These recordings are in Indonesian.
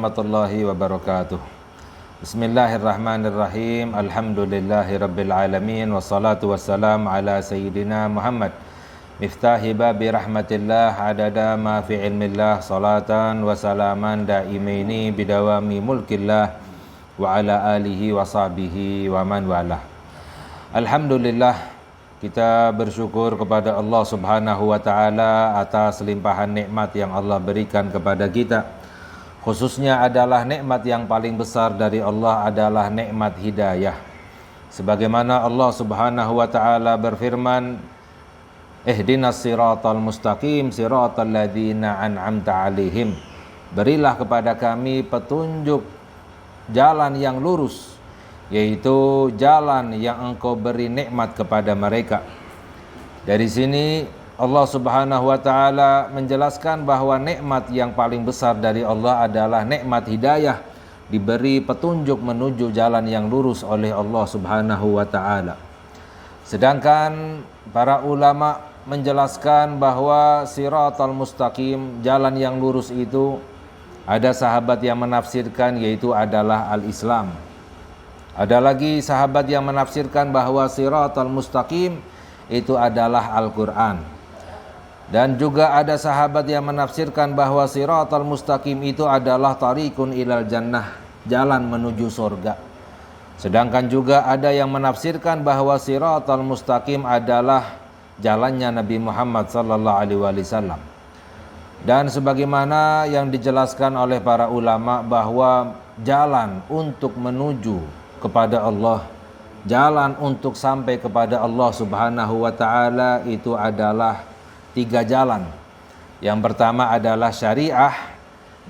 warahmatullahi wabarakatuh. Bismillahirrahmanirrahim. Alhamdulillahirabbil alamin wassalatu wassalam ala sayyidina Muhammad miftahi babi rahmatillah adada ma fi ilmillah salatan wa salaman daimaini bidawami mulkillah wa ala alihi wa sahbihi wa man walah. Alhamdulillah, kita bersyukur kepada Allah Subhanahu wa taala atas limpahan nikmat yang Allah berikan kepada kita. Khususnya adalah nikmat yang paling besar dari Allah adalah nikmat hidayah. Sebagaimana Allah Subhanahu wa taala berfirman, "Ihdinas siratal mustaqim siratal ladzina an'amta 'alaihim." Berilah kepada kami petunjuk jalan yang lurus, yaitu jalan yang Engkau beri nikmat kepada mereka. Dari sini Allah Subhanahu wa taala menjelaskan bahwa nikmat yang paling besar dari Allah adalah nikmat hidayah, diberi petunjuk menuju jalan yang lurus oleh Allah Subhanahu wa taala. Sedangkan para ulama menjelaskan bahwa siratal mustaqim, jalan yang lurus itu, ada sahabat yang menafsirkan yaitu adalah al-Islam. Ada lagi sahabat yang menafsirkan bahwa siratal mustaqim itu adalah Al-Quran. Dan juga ada sahabat yang menafsirkan bahwa siratal mustaqim itu adalah tariqun ilal jannah, jalan menuju surga. Sedangkan juga ada yang menafsirkan bahwa siratal mustaqim adalah jalannya Nabi Muhammad sallallahu alaihi wasallam. Dan sebagaimana yang dijelaskan oleh para ulama bahwa jalan untuk menuju kepada Allah, jalan untuk sampai kepada Allah Subhanahu wa taala itu adalah 3 jalan. Yang pertama adalah syariah,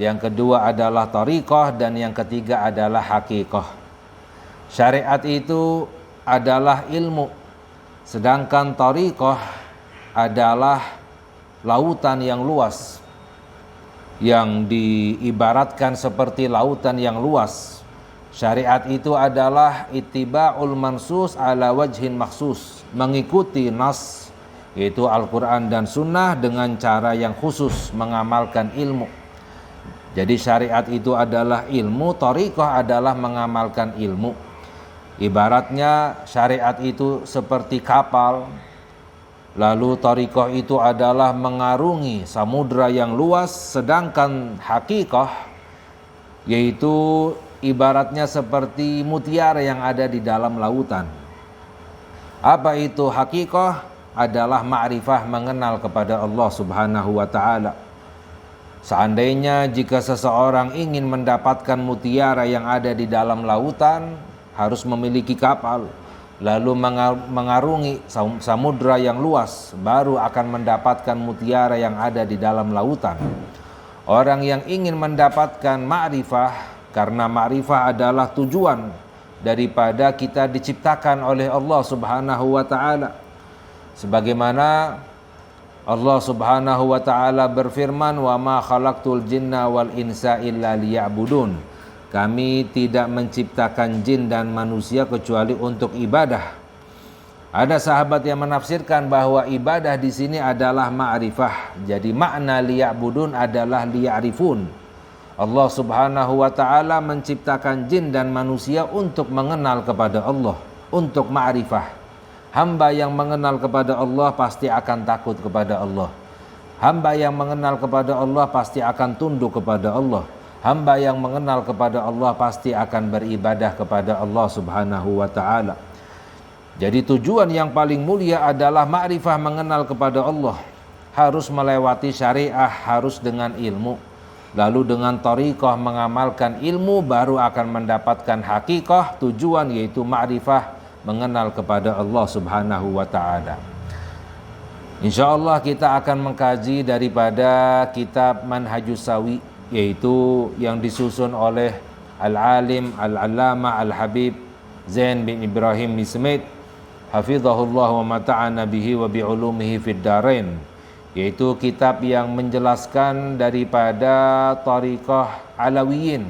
yang kedua adalah thariqah, dan yang ketiga adalah haqiqah. Syariat itu adalah ilmu, sedangkan thariqah adalah lautan yang luas, yang diibaratkan seperti lautan yang luas. Syariat itu adalah ittiba'ul mansus ala wajhin maksus, mengikuti nas, yaitu Al-Quran dan Sunnah, dengan cara yang khusus, mengamalkan ilmu. Jadi syariat itu adalah ilmu, thariqah adalah mengamalkan ilmu. Ibaratnya syariat itu seperti kapal, lalu thariqah itu adalah mengarungi samudra yang luas, sedangkan haqiqah yaitu ibaratnya seperti mutiara yang ada di dalam lautan. Apa itu haqiqah? Adalah ma'rifah, mengenal kepada Allah Subhanahu wa taala. Seandainya jika seseorang ingin mendapatkan mutiara yang ada di dalam lautan, harus memiliki kapal, lalu mengarungi samudra yang luas, baru akan mendapatkan mutiara yang ada di dalam lautan. Orang yang ingin mendapatkan ma'rifah, karena ma'rifah adalah tujuan daripada kita diciptakan oleh Allah Subhanahu wa taala. Sebagaimana Allah Subhanahu wa taala berfirman, "Wa ma khalaqtul jinna wal insa illa liya'budun." Kami tidak menciptakan jin dan manusia kecuali untuk ibadah. Ada sahabat yang menafsirkan bahwa ibadah di sini adalah ma'rifah. Jadi makna liya'budun adalah liya'rifun. Allah Subhanahu wa taala menciptakan jin dan manusia untuk mengenal kepada Allah, untuk ma'rifah. Hamba yang mengenal kepada Allah pasti akan takut kepada Allah. Hamba yang mengenal kepada Allah pasti akan tunduk kepada Allah. Hamba yang mengenal kepada Allah pasti akan beribadah kepada Allah Subhanahu wa taala. Jadi tujuan yang paling mulia adalah ma'rifah, mengenal kepada Allah. Harus melewati syariah, harus dengan ilmu. Lalu dengan thariqah, mengamalkan ilmu, baru akan mendapatkan haqiqah, tujuan yaitu ma'rifah, mengenal kepada Allah Subhanahu wa taala. Insyaallah kita akan mengkaji daripada kitab Manhajus Sawi, yaitu yang disusun oleh Al-Alim Al-Allamah Al-Habib Zain bin Ibrahim bin Smith, hafizahullah wa mata'ana bihi wa bi'ulumihi fid darain, yaitu kitab yang menjelaskan daripada thariqah Alawiyin,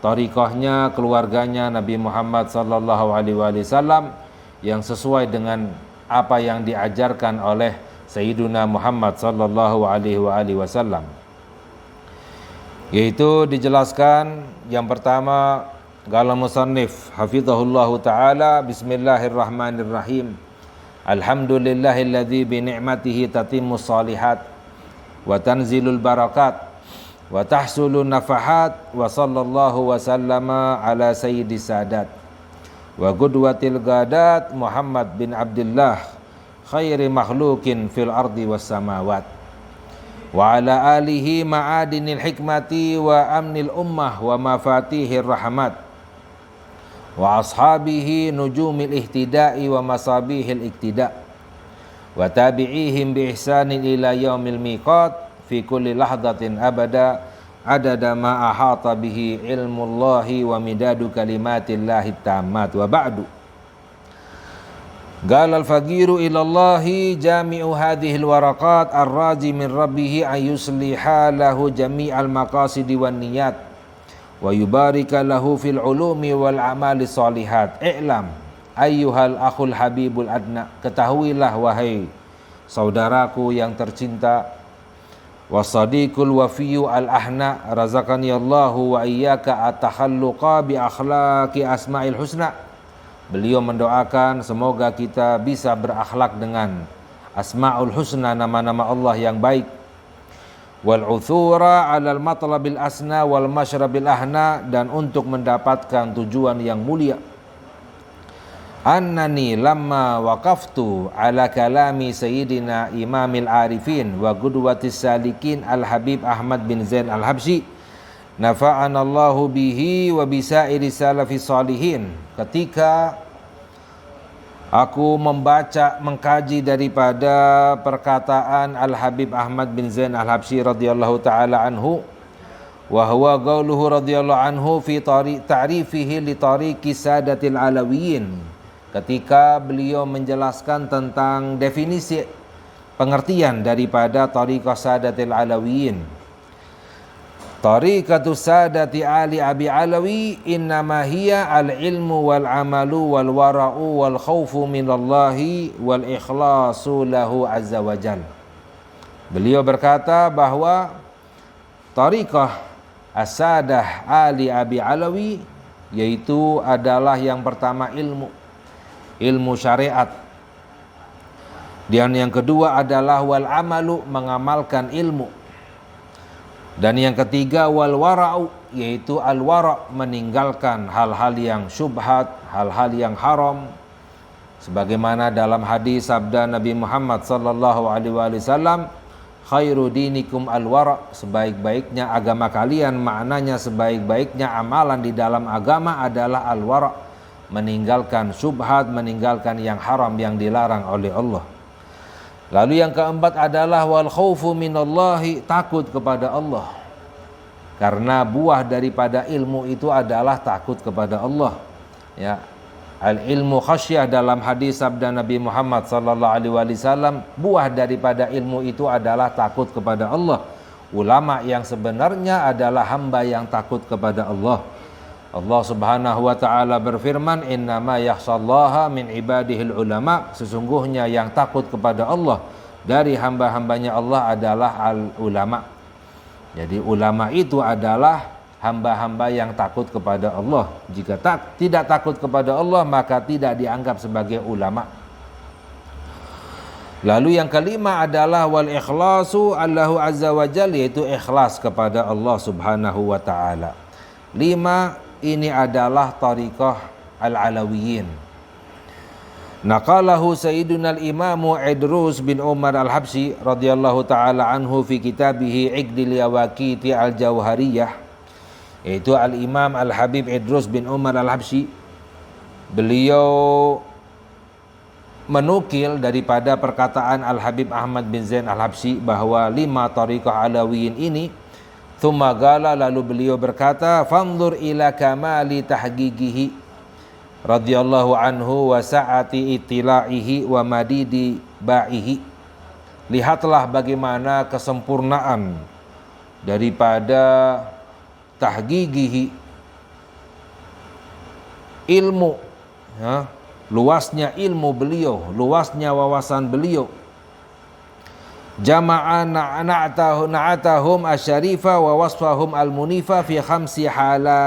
thariqahnya keluarganya Nabi Muhammad sallallahu alaihi wasallam, yang sesuai dengan apa yang diajarkan oleh Sayyiduna Muhammad sallallahu alaihi wasallam. yaitu dijelaskan yang pertama qala musannif hafizahullahu taala bismillahirrahmanirrahim alhamdulillahilladzi bi ni'matihi tatimmus shalihat wa tanzilul barakat wa tahsulun nafahat wa sallallahu wa sallama ala sayyidis sadat wa qudwatil gadat Muhammad bin Abdullah khairi makhlukin fil ardi was samawat wa ala alihi ma'adinil hikmati wa amnil ummah wa mafatihir rahmat wa ashabihi nujumil ihtida'i wa masabihil iktida' wa tabi'ihim bi ihsanin ila yaumil miqat fi kulli lahdatin abada adada ma ahata bihi ilmullahi wa midadu kalimatillahi tammat wa ba'du. Qala al-faqiru ilallahi jami'u hadhihi al-waraqat ar-raji min rabbih an yusliha lahu jami'al maqasidi wan niyat wa yubarika lahu fil ulumi wal amali sholihat. I'lam ayyuhal akhul habibul adna, ketahuilah wahai saudaraku yang tercinta, wasadiqul wafiyu al-ahna, razaqani Allahu wa iyyaka at-takhalluqa bi akhlaqi asma'il husna. Beliau mendoakan semoga kita bisa berakhlak dengan asma'ul husna, nama-nama Allah yang baik, wal uthura 'alal matlabil asna wal masyrabil ahna, dan untuk mendapatkan tujuan yang mulia. Annani lamma waqaftu ala kalami sayyidina imamil arifin wa qudwatis salikin al-habib Ahmad bin Zain al-Habsyi nafa'ana Allahu bihi wa bisairi salafis salihin. Ketika aku membaca, mengkaji daripada perkataan Al-Habib Ahmad bin Zain al-Habsyi radhiyallahu ta'ala anhu, wa huwa qauluhu radhiyallahu anhu fi ta'rifihi li tariqi sadatil alawiyin, ketika beliau menjelaskan tentang definisi pengertian daripada tariqah sadatil alawiyin. Tariqatu sadati ali abi alawi innama hiya al-ilmu wal amalu wal wara'u wal khawfu minallahi wal ikhlasu lahu azza wa jal. Beliau berkata bahwa tariqah as-sadah ali abi alawi yaitu adalah yang pertama ilmu syariat, dan yang kedua adalah wal amalu, mengamalkan ilmu, dan yang ketiga wal wara'u, yaitu al wara', meninggalkan hal-hal yang syubhat, hal-hal yang haram, sebagaimana dalam hadis sabda Nabi Muhammad sallallahu alaihi wasallam, khairu dinikum al wara', sebaik-baiknya agama kalian, maknanya sebaik-baiknya amalan di dalam agama adalah al wara', meninggalkan syubhat, meninggalkan yang haram yang dilarang oleh Allah. Lalu yang keempat adalah wal khaufu minallahi, takut kepada Allah. Karena buah daripada ilmu itu adalah takut kepada Allah. Ya. Al ilmu khasyah, dalam hadis sabda Nabi Muhammad sallallahu alaihi wasallam, buah daripada ilmu itu adalah takut kepada Allah. Ulama yang sebenarnya adalah hamba yang takut kepada Allah. Allah Subhanahu wa taala berfirman, innama yakhshallaha min ibadihil ulama, sesungguhnya yang takut kepada Allah dari hamba-hambanya Allah adalah al ulama. Jadi ulama itu adalah hamba-hamba yang takut kepada Allah. Jika tidak takut kepada Allah, maka tidak dianggap sebagai ulama. Lalu yang kelima adalah wal ikhlasu Allahu azza wa jalla, yaitu ikhlas kepada Allah Subhanahu wa taala. 5, ini adalah tariqah al-alawiyin. Naqalahu Sayyiduna al-Imamu Idrus bin Umar al-Habsyi radhiyallahu ta'ala anhu fi kitabihi Iqdil Yawaqiti al-Jauhariyah, yaitu al-Imam al-Habib Idrus bin Umar al-Habsyi. Beliau menukil daripada perkataan Al-Habib Ahmad bin Zain al-Habsyi bahwa 5 tariqah alawiyin ini. Thumma qala, lalu beliau berkata, fanzur ila kamali tahqiqihi radhiyallahu anhu wa sa'ati ittila'ihi wa madidi ba'ihi. Lihatlah bagaimana kesempurnaan daripada tahqiqihi, ilmu, luasnya ilmu beliau, luasnya wawasan beliau, jama'a na'atahum asyarifa wa wasfahum al-munifa fi khamsi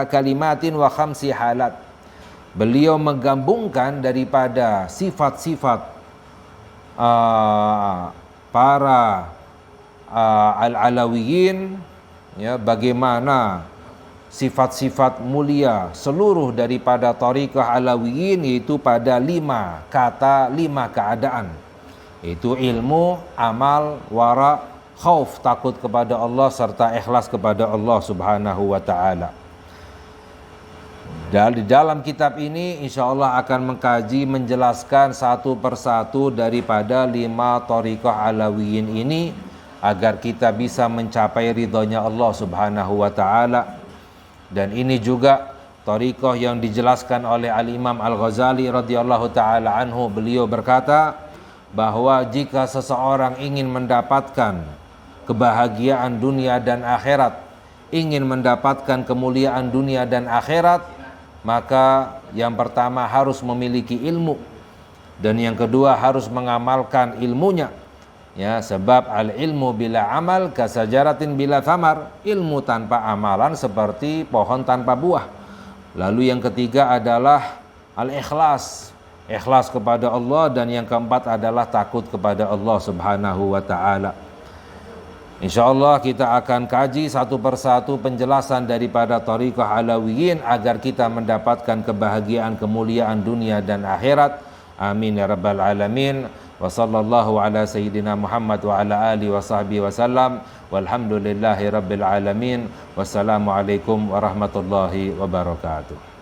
kalimatin wa khamsi halat. Beliau menggabungkan daripada sifat-sifat para al-alawiyin, ya, bagaimana sifat-sifat mulia seluruh daripada tariqah alawiyin, yaitu pada 5 kata, 5 keadaan, yaitu ilmu, amal, wara, khauf, takut kepada Allah, serta ikhlas kepada Allah Subhanahu wa ta'ala. Dan di dalam kitab ini insyaallah akan mengkaji, menjelaskan satu persatu daripada 5 tariqah alawiyin ini agar kita bisa mencapai ridhonya Allah Subhanahu wa ta'ala. Dan ini juga tariqah yang dijelaskan oleh Al-Imam Al-Ghazali radhiyallahu ta'ala anhu. Beliau berkata bahwa jika seseorang ingin mendapatkan kebahagiaan dunia dan akhirat, ingin mendapatkan kemuliaan dunia dan akhirat, maka yang pertama harus memiliki ilmu, dan yang kedua harus mengamalkan ilmunya, ya, sebab al ilmu bila amal kasajaratin bila thamar, ilmu tanpa amalan seperti pohon tanpa buah. Lalu yang ketiga adalah al ikhlas, ikhlas kepada Allah, dan yang keempat adalah takut kepada Allah Subhanahu wa ta'ala. InsyaAllah kita akan kaji satu persatu penjelasan daripada tariqah alawiyin agar kita mendapatkan kebahagiaan, kemuliaan dunia dan akhirat. Amin ya rabbal alamin. Wa sallallahu ala sayyidina Muhammad wa ala alihi wa sahbihi wa sallam. Walhamdulillahi rabbil alamin. Wassalamualaikum warahmatullahi wabarakatuh.